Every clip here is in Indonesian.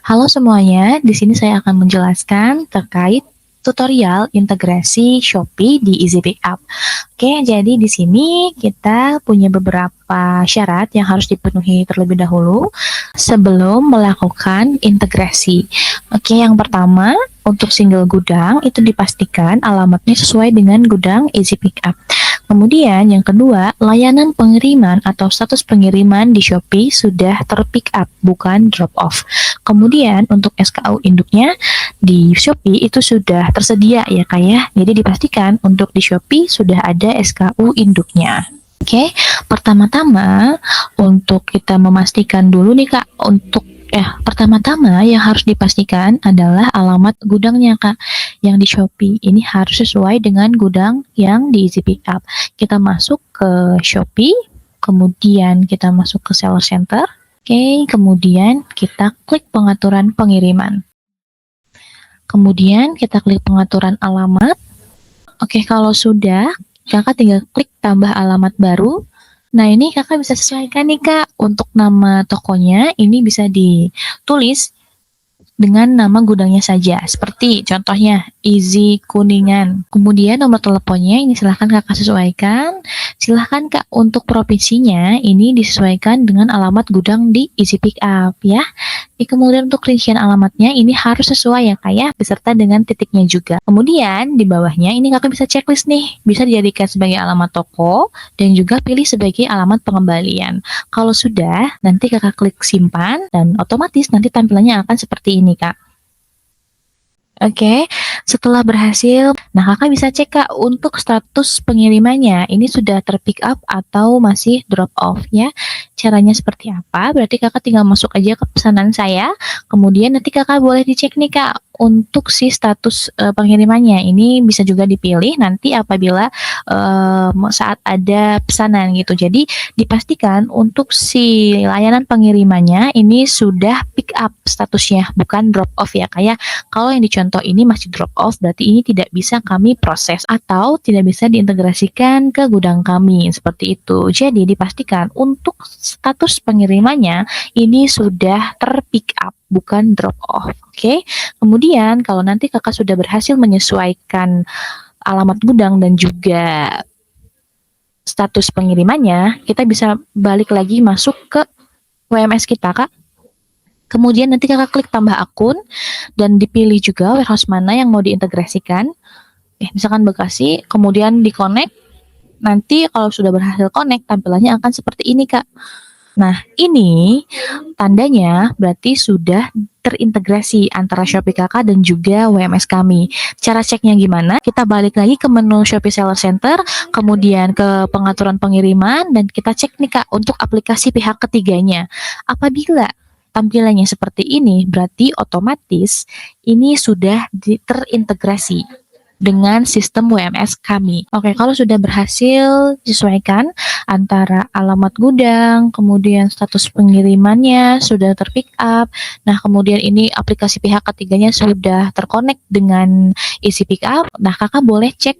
Halo semuanya, di sini saya akan menjelaskan terkait tutorial integrasi Shopee di Easy Pickup. Oke, jadi di sini kita punya beberapa syarat yang harus dipenuhi terlebih dahulu sebelum melakukan integrasi. Oke, yang pertama, untuk single gudang itu dipastikan alamatnya sesuai dengan gudang Easy Pickup. Kemudian yang kedua, layanan pengiriman atau status pengiriman di Shopee sudah terpick up, bukan drop off. Kemudian untuk SKU induknya di Shopee itu sudah tersedia ya Kak ya. Jadi dipastikan untuk di Shopee sudah ada SKU induknya. Oke, pertama-tama untuk kita memastikan dulu nih Kak, pertama-tama yang harus dipastikan adalah alamat gudangnya Kak. Yang di Shopee ini harus sesuai dengan gudang yang di Easy Pickup. Kita masuk ke Shopee, kemudian kita masuk ke Seller Center. Oke, kemudian kita klik pengaturan pengiriman. Kemudian kita klik pengaturan alamat. Oke, kalau sudah, Kakak tinggal klik tambah alamat baru. Nah, ini Kakak bisa sesuaikan nih Kak, untuk nama tokonya ini bisa ditulis dengan nama gudangnya saja. Seperti contohnya Easy Kuningan. Kemudian nomor teleponnya ini silahkan Kakak sesuaikan. Silahkan Kak untuk provinsinya ini disesuaikan dengan alamat gudang di Easy Pickup ya. Kemudian untuk rincian alamatnya ini harus sesuai ya Kak ya, beserta dengan titiknya juga. Kemudian di bawahnya ini Kakak bisa checklist nih, bisa dijadikan sebagai alamat toko dan juga pilih sebagai alamat pengembalian. Kalau sudah, nanti Kakak klik simpan dan otomatis nanti tampilannya akan seperti ini Kak. Oke, setelah berhasil, nah Kakak bisa cek Kak untuk status pengirimannya, ini sudah terpick up atau masih drop off ya. Caranya seperti apa? Berarti Kakak tinggal masuk aja ke pesanan saya, kemudian nanti Kakak boleh dicek nih Kak untuk si status pengirimannya. Ini bisa juga dipilih nanti apabila saat ada pesanan gitu. Jadi dipastikan untuk si layanan pengirimannya ini sudah pick up statusnya, bukan drop off ya Kak ya. Kalau yang dicontoh ini masih drop off, berarti ini tidak bisa kami proses atau tidak bisa diintegrasikan ke gudang kami, seperti itu. Jadi dipastikan untuk status pengirimannya ini sudah terpick up, bukan drop off. Oke. Kemudian kalau nanti Kakak sudah berhasil menyesuaikan alamat gudang dan juga status pengirimannya, kita bisa balik lagi masuk ke WMS kita Kak. Kemudian nanti Kakak klik tambah akun dan dipilih juga warehouse mana yang mau diintegrasikan. Misalkan Bekasi, kemudian di-connect. Nanti kalau sudah berhasil connect, tampilannya akan seperti ini, Kak. Nah, ini tandanya berarti sudah terintegrasi antara Shopee Kakak dan juga WMS kami. Cara ceknya gimana? Kita balik lagi ke menu Shopee Seller Center, kemudian ke pengaturan pengiriman, dan kita cek nih Kak untuk aplikasi pihak ketiganya. Apabila tampilannya seperti ini, berarti otomatis ini sudah terintegrasi dengan sistem WMS kami. Oke, kalau sudah berhasil disesuaikan antara alamat gudang, kemudian status pengirimannya sudah terpick up, nah kemudian ini aplikasi pihak ketiganya sudah terkonek dengan Easy Pickup, nah Kakak boleh cek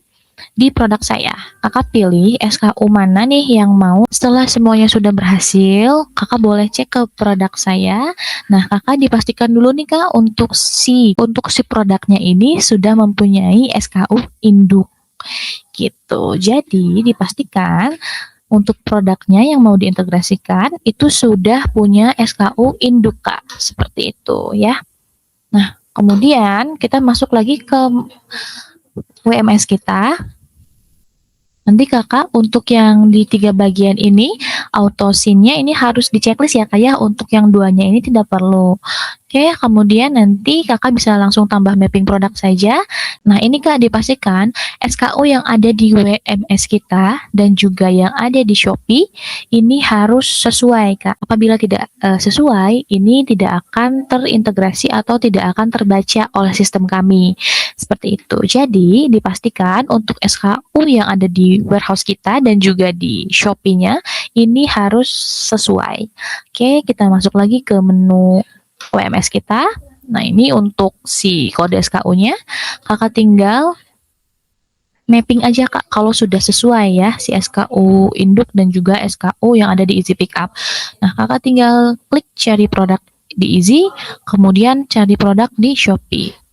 di produk saya. Kakak pilih SKU mana nih yang mau. Setelah semuanya sudah berhasil, Kakak boleh cek ke produk saya. Nah, Kakak dipastikan dulu nih Kak untuk si produknya ini sudah mempunyai SKU induk. Gitu. Jadi, dipastikan untuk produknya yang mau diintegrasikan itu sudah punya SKU induk Kak. Seperti itu ya. Nah, kemudian kita masuk lagi ke WMS kita. Nanti Kakak untuk yang di 3 bagian ini, auto scene-nya ini harus di-checklist ya Kak ya, untuk yang 2-nya ini tidak perlu. Oke, kemudian nanti Kakak bisa langsung tambah mapping produk saja. Nah, ini Kak dipastikan SKU yang ada di WMS kita dan juga yang ada di Shopee ini harus sesuai Kak. Apabila tidak sesuai, ini tidak akan terintegrasi atau tidak akan terbaca oleh sistem kami. Seperti itu. Jadi, dipastikan untuk SKU yang ada di warehouse kita dan juga di Shopee-nya ini harus sesuai. Oke, kita masuk lagi ke menu WMS kita. Nah, ini untuk si kode SKU-nya. Kakak tinggal mapping aja Kak kalau sudah sesuai ya si SKU induk dan juga SKU yang ada di Easy Pickup. Nah, Kakak tinggal klik cari produk di Easy, kemudian cari produk di Shopee.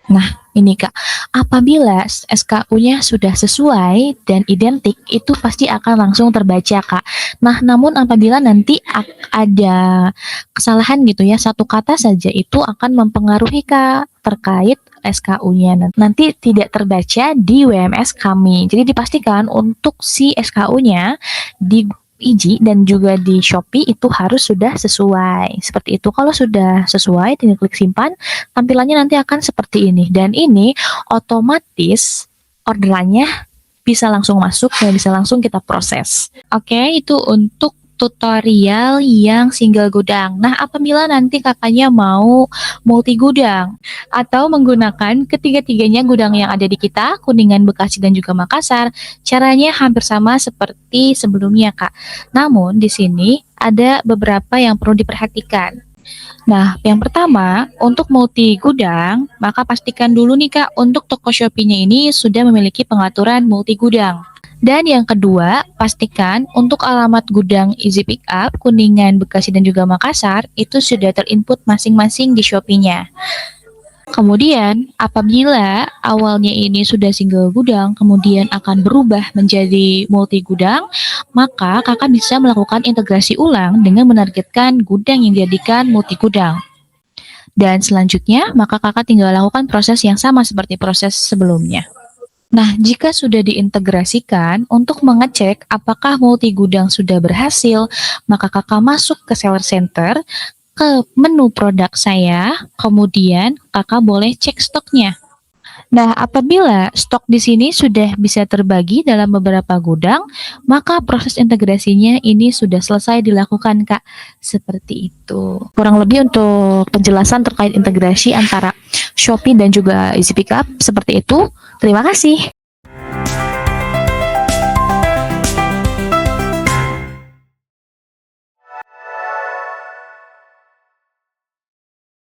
Nah, ini Kak, apabila SKU-nya sudah sesuai dan identik, itu pasti akan langsung terbaca Kak. Nah, namun apabila nanti ada kesalahan gitu ya, satu kata saja itu akan mempengaruhi Kak terkait SKU-nya. Nanti tidak terbaca di WMS kami. Jadi dipastikan untuk si SKU-nya di Iji dan juga di Shopee itu harus sudah sesuai. Seperti itu. Kalau sudah sesuai, tinggal klik simpan. Tampilannya nanti akan seperti ini. Dan ini otomatis orderannya bisa langsung masuk dan bisa langsung kita proses. Oke, itu untuk tutorial yang single gudang. Nah, apabila nanti kakaknya mau multi gudang atau menggunakan ketiga-tiganya gudang yang ada di kita, Kuningan, Bekasi, dan juga Makassar, caranya hampir sama seperti sebelumnya, Kak. Namun, di sini ada beberapa yang perlu diperhatikan. Nah, yang pertama, untuk multi gudang, maka pastikan dulu nih Kak, untuk toko Shopee-nya ini sudah memiliki pengaturan multi gudang. Dan yang kedua, pastikan untuk alamat gudang Easy Pickup, Kuningan, Bekasi, dan juga Makassar, itu sudah terinput masing-masing di Shopee-nya. Kemudian, apabila awalnya ini sudah single gudang, kemudian akan berubah menjadi multi gudang, maka kakak bisa melakukan integrasi ulang dengan menargetkan gudang yang dijadikan multi gudang. Dan selanjutnya, maka kakak tinggal lakukan proses yang sama seperti proses sebelumnya. Nah, jika sudah diintegrasikan, untuk mengecek apakah multi gudang sudah berhasil, maka kakak masuk ke Seller Center, ke menu produk saya, kemudian kakak boleh cek stoknya. Nah, apabila stok di sini sudah bisa terbagi dalam beberapa gudang, maka proses integrasinya ini sudah selesai dilakukan, Kak. Seperti itu. Kurang lebih untuk penjelasan terkait integrasi antara Shopee dan juga Easy Pickup seperti itu. Terima kasih.